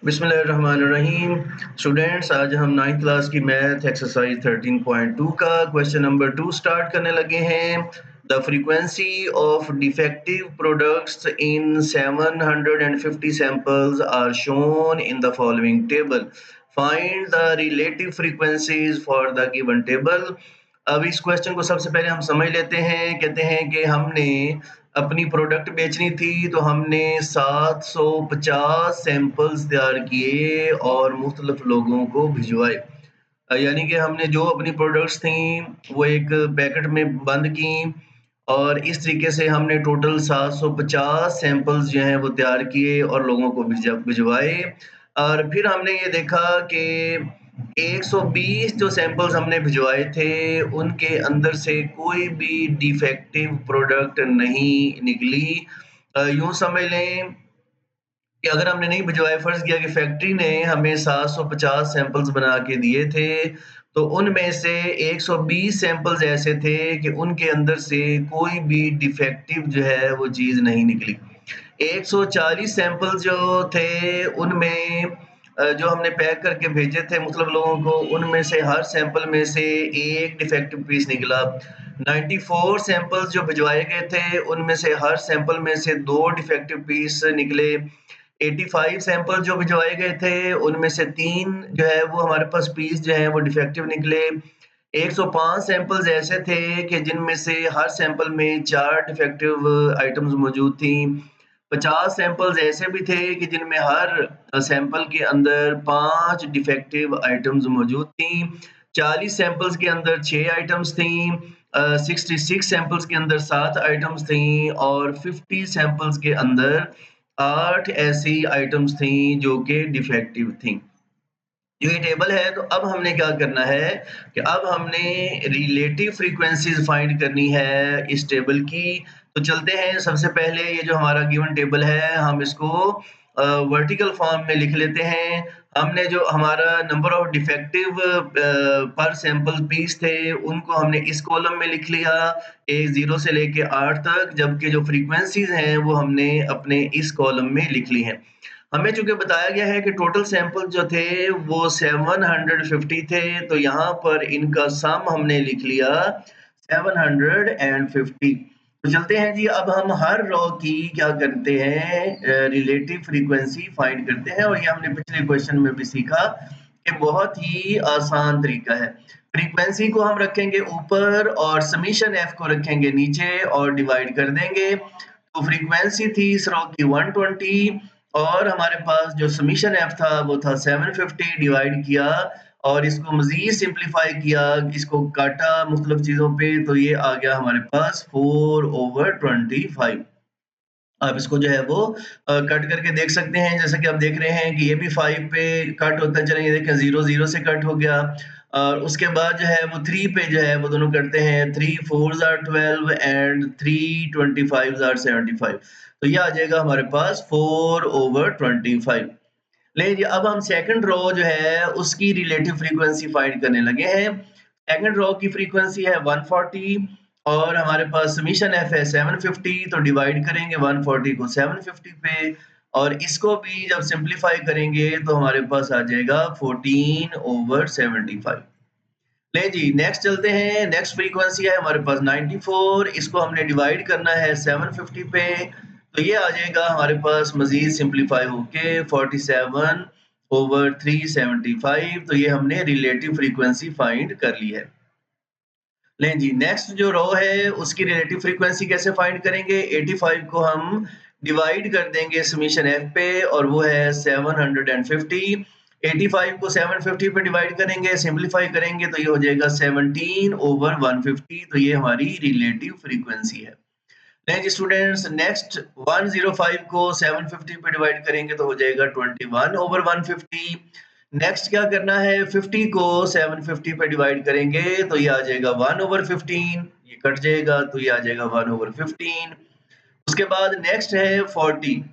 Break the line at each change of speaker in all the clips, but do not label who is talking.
बिस्मिल्लाहिर्रहमानिर्रहीम। स्टूडेंट्स, आज हम 9th क्लास की मैथ एक्सरसाइज 13.2 का क्वेश्चन नंबर 2 स्टार्ट करने लगे हैं। The frequency of defective products in 750 samples are shown in the following table. Find the relative frequencies for the given table. अब इस क्वेश्चन को सबसे पहले हम समझ लेते हैं। कहते हैं कि हमने अपनी प्रोडक्ट बेचनी थी, तो हमने 750 सैंपल्स तैयार किए और मुख्तलिफ लोगों को भिजवाए। यानी कि हमने जो अपनी प्रोडक्ट्स थी वो एक पैकेट में बंद की और इस तरीके से हमने टोटल 750 सैंपल्स जो हैं वो तैयार किए और लोगों को भिजवाए। और फिर हमने ये देखा कि 120 जो सैंपल्स हमने भिजवाए थे उनके अंदर से कोई भी डिफेक्टिव प्रोडक्ट नहीं निकली। यूं समझ लें कि अगर हमने नहीं भिजवाए, फ़र्ज़ किया कि फैक्ट्री ने हमें 750 सैंपल्स बना के दिए थे, तो उनमें से 120 सैंपल्स ऐसे थे कि उनके अंदर से कोई भी डिफेक्टिव जो है वो चीज़ नहीं निकली। 140 सैंपल जो थे उनमें जो हमने पैक करके भेजे थे मुख्तलिफ लोगों को, उनमें से हर सैंपल में से 1 डिफेक्टिव पीस निकला। 94 सैंपल्स जो भिजवाए गए थे उनमें से हर सैंपल में से 2 डिफेक्टिव पीस निकले। 85 सैंपल जो भिजवाए गए थे उनमें से 3 जो है वो हमारे पास पीस जो है वो डिफेक्टिव निकले। 105 सैंपल्स ऐसे थे कि जिनमें से हर सैंपल में 4 डिफेक्टिव आइटम्स मौजूद थी। 50 सैंपल्स ऐसे भी थे कि जिनमें हर सैंपल के अंदर 5 डिफेक्टिव आइटम्स मौजूद थी। 40 सैंपल्स के अंदर 6 आइटम्स थी। 66 सैंपल्स के अंदर 7 आइटम्स थी और 50 सैंपल्स के अंदर 8 ऐसी आइटम्स थी जो कि डिफेक्टिव थी। ये टेबल है, तो अब हमने क्या करना है कि अब हमने रिलेटिव फ्रीक्वेंसीज फाइंड करनी है इस टेबल की। तो चलते हैं, सबसे पहले ये जो हमारा गिवन टेबल है हम इसको वर्टिकल फॉर्म में लिख लेते हैं। हमने जो हमारा नंबर ऑफ डिफेक्टिव पर सैंपल पीस थे उनको हमने इस कॉलम में लिख लिया, ए 0 से लेके 8 तक, जबकि जो फ्रीक्वेंसीज हैं वो हमने अपने इस कॉलम में लिख ली हैं। हमें चूँकि बताया गया है कि टोटल सैंपल जो थे वो 750 थे, तो यहाँ पर इनका सम हमने लिख लिया 750। तो चलते हैं जी, अब हम हर रो की क्या करते हैं, रिलेटिव फ्रीक्वेंसी फाइंड करते हैं। और ये हमने पिछले क्वेश्चन में भी सीखा कि बहुत ही आसान तरीका है। फ्रीक्वेंसी को हम रखेंगे ऊपर और समीशन एफ को रखेंगे नीचे और डिवाइड कर देंगे। तो फ्रीक्वेंसी थी इस रो की 120 और हमारे पास जो समीशन एफ था वो था 750। डिवाइड किया और इसको मजीद सिंप्लीफाई किया, इसको काटा मुख्तलिफ चीजों पे, तो ये आ गया हमारे पास 4/25। आप इसको जो है वो कट करके देख सकते हैं, जैसा कि आप देख रहे हैं कि ये भी 5 पे कट होता है। चलिए, ये देखें 0 0 से कट हो गया और उसके बाद जो है वो 3 पे जो है वो दोनों कटते हैं। 3 4s are 12 and 3 25s are 75। तो ये आ जाएगा हमारे पास 4/25। ले जी, अब हम सेकंड रो जो है उसकी रिलेटिव फ्रीक्वेंसी फाइंड करने लगे हैं। सेकंड रो की फ्रीक्वेंसी है 140 और हमारे पास समीशन एफ है 750। तो डिवाइड करेंगे 140 को 750 पे और इसको भी जब सिंप्लीफाई करेंगे तो हमारे पास आ जाएगा 14/75। ले जी, नेक्स्ट चलते हैं। नेक्स्ट फ्रीक्वेंसी है हमारे पास 94। इसको हमने डिवाइड करना है 750 पे, तो ये आ जाएगा हमारे पास मजीद सिंप्लीफाई होके 47/375। तो ये हमने रिलेटिव फ्रीक्वेंसी फाइंड कर ली है। लें जी, नेक्स्ट जो रो है उसकी रिलेटिव फ्रीक्वेंसी कैसे फाइंड करेंगे। 85 को हम डिवाइड कर देंगे समीशन एफ पे और वो है 750। 85 को 750 पे डिवाइड करेंगे, सिंप्लीफाई करेंगे तो ये हो जाएगा 17/150। तो ये हमारी रिलेटिव फ्रीक्वेंसी है। नहीं जी स्टूडेंट्स, नेक्स्ट 105 को 750 पे डिवाइड करेंगे तो हो जाएगा 21/150। नेक्स्ट क्या करना है, 50 को 750 पे डिवाइड करेंगे तो ये आ जाएगा 1/15। ये कट जाएगा तो ये आ जाएगा 1/15। उसके बाद नेक्स्ट है 40।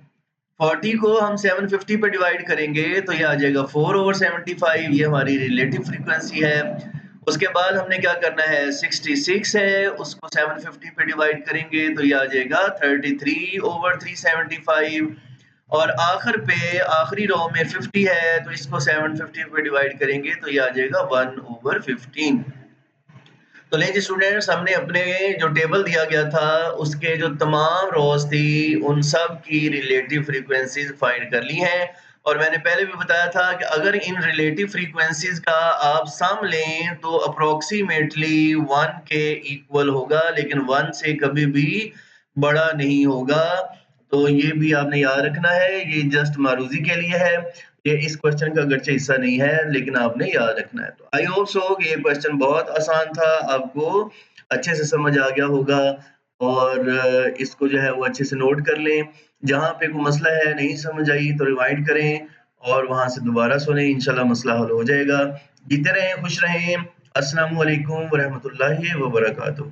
40 को हम 750 पे डिवाइड करेंगे तो ये आ जाएगा 4/75। ये हमारी रिलेटिव फ्रीक्वेंसी है। उसके बाद हमने क्या करना है, 66 है, उसको 750 पे डिवाइड करेंगे तो ये आ जाएगा 33/375। और आखिर पे आखिरी रो में 50 है तो इसको 750 पे डिवाइड करेंगे तो ये आ जाएगा 1/15। तो लें जी स्टूडेंट्स, हमने अपने जो टेबल दिया गया था उसके जो तमाम रोज थी उन सब की रिलेटिव फ्रीक्वेंसीज फाइंड कर ली हैं। और मैंने पहले भी बताया था कि अगर इन रिलेटिव फ्रीक्वेंसीज का आप सम लें तो अप्रोक्सीमेटली 1 के इक्वल होगा, लेकिन 1 से कभी भी बड़ा नहीं होगा। तो ये भी आपने याद रखना है, ये जस्ट मारूजी के लिए है। ये इस क्वेश्चन का अगरचे हिस्सा नहीं है, लेकिन आपने याद रखना है। तो आई होप सो कि ये क्वेश्चन बहुत आसान था, आपको अच्छे से समझ आ गया होगा और इसको जो है वो अच्छे से नोट कर लें। जहाँ पे कोई मसला है, नहीं समझ आई तो रिवाइंड करें और वहाँ से दोबारा सुनें, इंशाल्लाह मसला हल हो जाएगा। जीते रहें, खुश रहें। अस्सलामु अलैकुम व रहमतुल्लाहि व बरकातुहू।